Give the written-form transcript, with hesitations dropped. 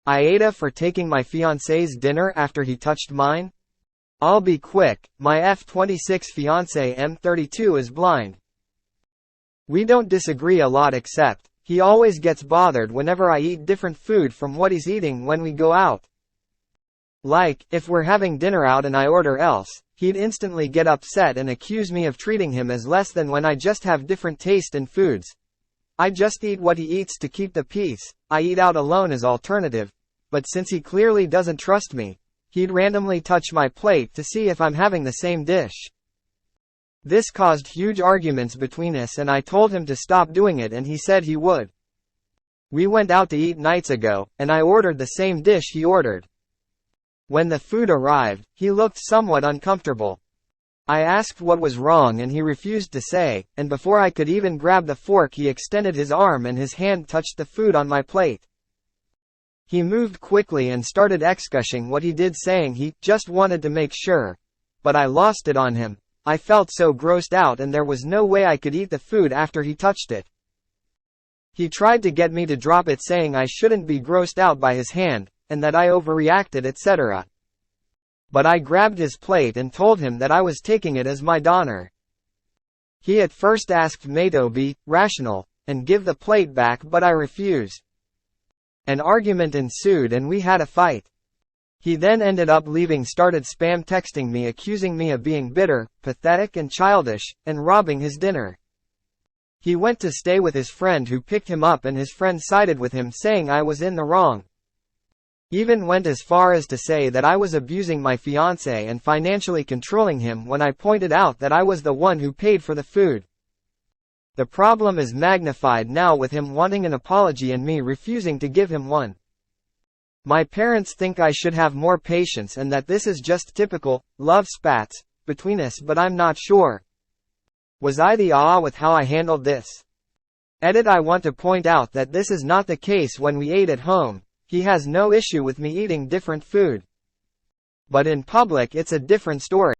AITA for taking my fiancé's dinner after he touched mine? I'll be quick, my F26 fiancé M32 is blind. We don't disagree a lot except, he always gets bothered whenever I eat different food from what he's eating when we go out. Like, if we're having dinner out and I order else, he'd instantly get upset and accuse me of treating him as less than when I just have different taste in foods. I just eat what he eats to keep the peace. I eat out alone as alternative. But since he clearly doesn't trust me, he'd randomly touch my plate to see if I'm having the same dish. This caused huge arguments between us and I told him to stop doing it and he said he would. We went out to eat nights ago, and I ordered the same dish he ordered. When the food arrived, he looked somewhat uncomfortable. I asked what was wrong and he refused to say, and before I could even grab the fork he extended his arm and his hand touched the food on my plate. He moved quickly and started excussing what he did, saying he just wanted to make sure. But I lost it on him. I felt so grossed out and there was no way I could eat the food after he touched it. He tried to get me to drop it, saying I shouldn't be grossed out by his hand, and that I overreacted, etc. But I grabbed his plate and told him that I was taking it as my donor. He at first asked me to be rational and give the plate back, but I refused. An argument ensued and we had a fight. He then ended up leaving, started spam texting me accusing me of being bitter, pathetic and childish, and robbing his dinner. He went to stay with his friend who picked him up and his friend sided with him, saying I was in the wrong. Even went as far as to say that I was abusing my fiancé and financially controlling him when I pointed out that I was the one who paid for the food. The problem is magnified now with him wanting an apology and me refusing to give him one. My parents think I should have more patience and that this is just typical love spats between us, but I'm not sure. Was I the with how I handled this? I want to point out that this is not the case when we ate at home. He has no issue with me eating different food. But in public it's a different story.